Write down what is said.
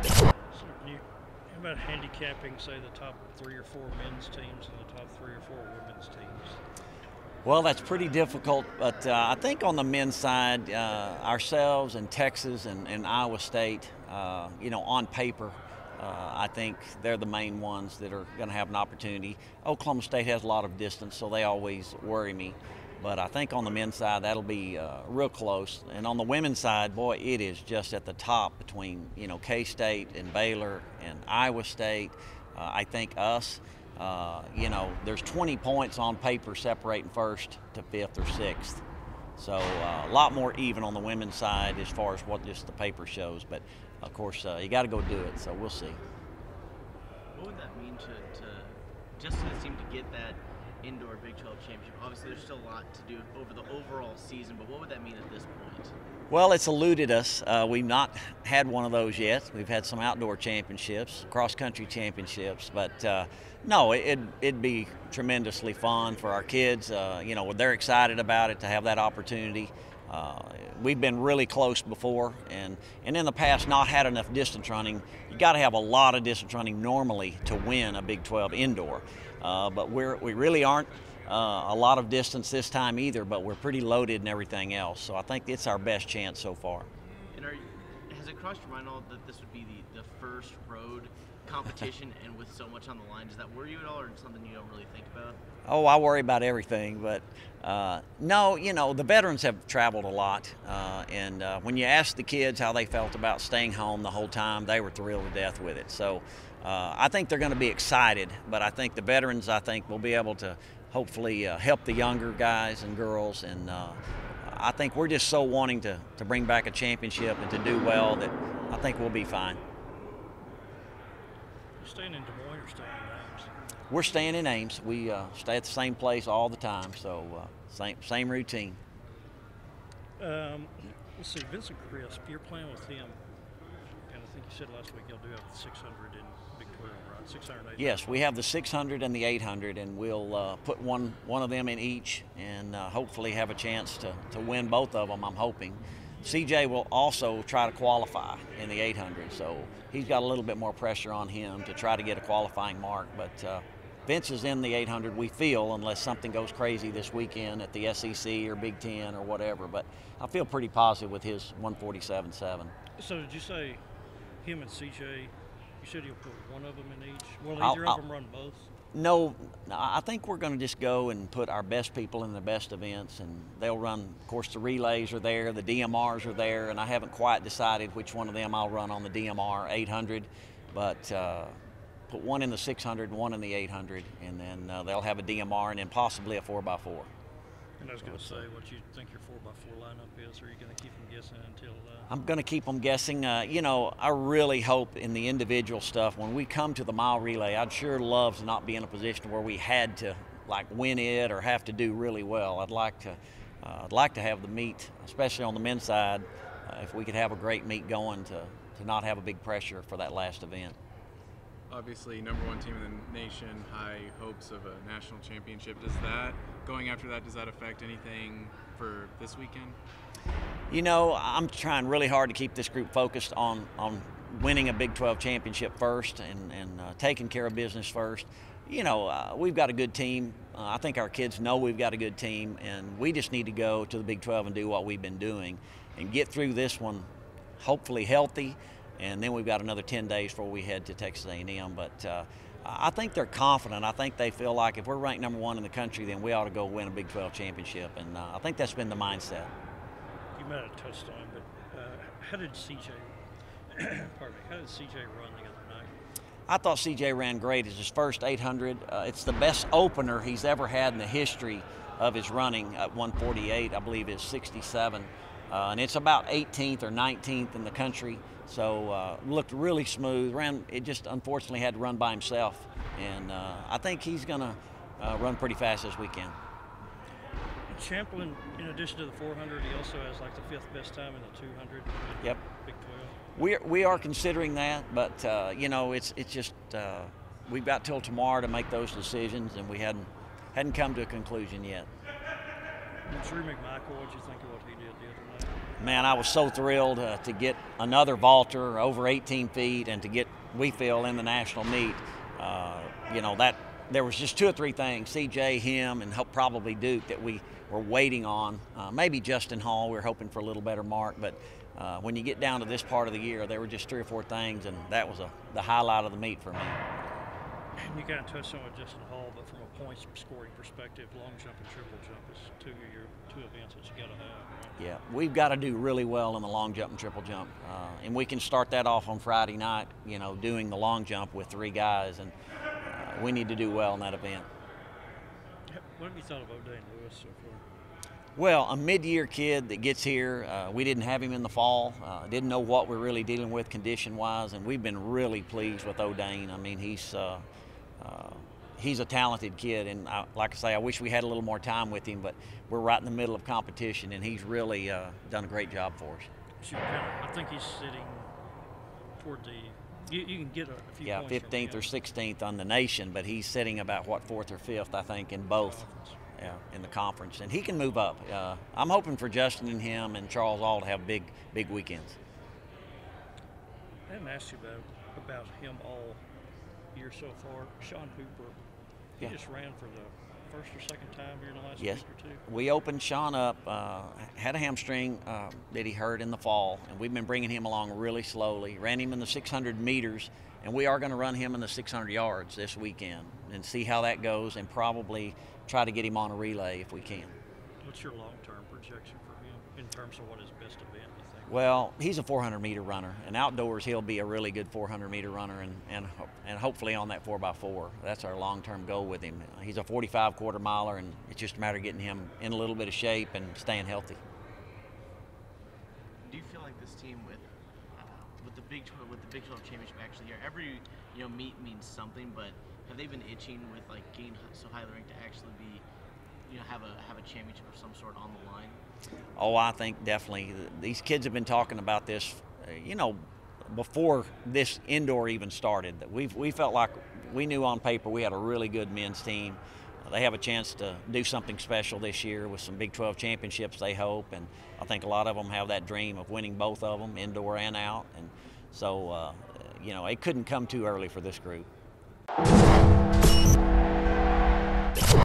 So how about handicapping, say, the top 3 or 4 men's teams and the top 3 or 4 women's teams? Well, that's pretty difficult, but I think on the men's side, ourselves and Texas and Iowa State, on paper, I think they're the main ones that are going to have an opportunity. Oklahoma State has a lot of distance, so they always worry me. But I think on the men's side, that'll be real close. And on the women's side, boy, it is just at the top between, K-State and Baylor and Iowa State. I think us. There's 20 points on paper separating first to fifth or sixth. So a lot more even on the women's side as far as what just the paper shows. But, of course, you got to go do it, so we'll see. What would that mean to just to seem to get that indoor Big 12 championship? Obviously, there's still a lot to do over the overall season, but what would that mean at this point? Well, it's eluded us. We've not had one of those yet. We've had some outdoor championships, cross-country championships, but no, it'd be tremendously fun for our kids. They're excited about it to have that opportunity. We've been really close before, and in the past not had enough distance running. You got to have a lot of distance running normally to win a Big 12 indoor, but we really aren't a lot of distance this time either, but we're pretty loaded and everything else. So I think it's our best chance so far. And has it crossed your mind all that this would be the first road competition and with so much on the line? Does that worry you at all, or something you don't really think about? Oh, I worry about everything, but no, the veterans have traveled a lot, and when you ask the kids how they felt about staying home the whole time, they were thrilled to death with it. So I think they're going to be excited, but I think the veterans, will be able to hopefully help the younger guys and girls, and I think we're just so wanting to bring back a championship and to do well that I think we'll be fine. You staying in Des Moines or staying in Ames? We're staying in Ames. We stay at the same place all the time, so same routine. Let's see, Vincent Crisp, you're playing with him, and I think you said last week you'll do have the 600 in Big 12, right? 600 800. Yes, we have the 600 and the 800, and we'll put one of them in each, and hopefully have a chance to win both of them, I'm hoping. CJ will also try to qualify in the 800, so he's got a little bit more pressure on him to try to get a qualifying mark. But Vince is in the 800, we feel, unless something goes crazy this weekend at the SEC or Big Ten or whatever. But I feel pretty positive with his 147.7. So did you say him and CJ, you said you'll put one of them in each? Will either of them run both? No, I think we're going to just go and put our best people in the best events, and they'll run, of course, the relays are there, the DMRs are there, and I haven't quite decided which one of them I'll run on the DMR 800, but put one in the 600 and one in the 800, and then they'll have a DMR and then possibly a 4x4. And I was going to say, what you think your 4x4 lineup is, or are you going to keep them guessing until? I'm going to keep them guessing. I really hope in the individual stuff, when we come to the mile relay, I'd sure love to not be in a position where we had to win it or have to do really well. I'd like to have the meet, especially on the men's side, if we could have a great meet going to not have a big pressure for that last event. Obviously, #1 team in the nation, high hopes of a national championship. Going after that, does that affect anything for this weekend? I'm trying really hard to keep this group focused on winning a Big 12 championship first and taking care of business first. We've got a good team. I think our kids know we've got a good team, and we just need to go to the Big 12 and do what we've been doing and get through this one, hopefully healthy. And then we've got another 10 days before we head to Texas A&M. But I think they're confident. I think they feel like if we're ranked #1 in the country, then we ought to go win a Big 12 championship. And I think that's been the mindset. You might have touched on, but how did CJ run the other night? I thought CJ ran great. It's his first 800. It's the best opener he's ever had in the history of his running at 148. I believe is 67. And it's about 18th or 19th in the country. So looked really smooth. It just unfortunately had to run by himself. And I think he's going to run pretty fast this weekend. Champlin, in addition to the 400, he also has the 5th best time in the 200. Yep. Big 12. We are considering that, but it's just we've got till tomorrow to make those decisions, and we hadn't come to a conclusion yet. And Drew McMichael, what did you think of what he did the other night? Man, I was so thrilled to get another vaulter over 18 feet and to get, we feel, in the national meet. That there was just 2 or 3 things, CJ, him, and probably Duke, that we were waiting on. Maybe Justin Hall, we were hoping for a little better mark, but when you get down to this part of the year, there were just 3 or 4 things, and that was the highlight of the meet for me. You kind of touched on it, Justin Hall, but from a points scoring perspective, long jump and triple jump is two events that you got to have. Right? Yeah, we've got to do really well in the long jump and triple jump, and we can start that off on Friday night. Doing the long jump with 3 guys, and we need to do well in that event. What have you thought of O'Dane Lewis so far? Well, a mid-year kid that gets here, we didn't have him in the fall, didn't know what we're really dealing with condition-wise, and we've been really pleased with O'Dane. I mean, he's a talented kid, and like I say, I wish we had a little more time with him, but we're right in the middle of competition, and he's really done a great job for us. So I think he's sitting toward the. You can get a few points. 15th or 16th on the nation, but he's sitting about 4th or 5th, I think, in both. Yeah, in the conference, and he can move up. I'm hoping for Justin and him and Charles all to have big weekends. I haven't asked you about him all year so far. Sean Hooper, he just ran for the first or second time here in the last week or 2. We opened Sean up, had a hamstring that he hurt in the fall, and we've been bringing him along really slowly. Ran him in the 600 meters, and we are going to run him in the 600 yards this weekend and see how that goes, and probably try to get him on a relay if we can. What's your long-term projection for him in terms of what his best event, you think? Well, he's a 400-meter runner, and outdoors he'll be a really good 400-meter runner, and hopefully on that 4x4. That's our long-term goal with him. He's a 45 quarter-miler, and it's just a matter of getting him in a little bit of shape and staying healthy. Do you feel like this team with the Big 12 championship actually here, every meet means something, but have they been itching with getting so highly ranked to actually be have a championship of some sort on the line? Oh, I think definitely. These kids have been talking about this, before this indoor even started. We felt like we knew on paper we had a really good men's team. They have a chance to do something special this year with some Big 12 championships, they hope, and I think a lot of them have that dream of winning both of them, indoor and out, and so it couldn't come too early for this group.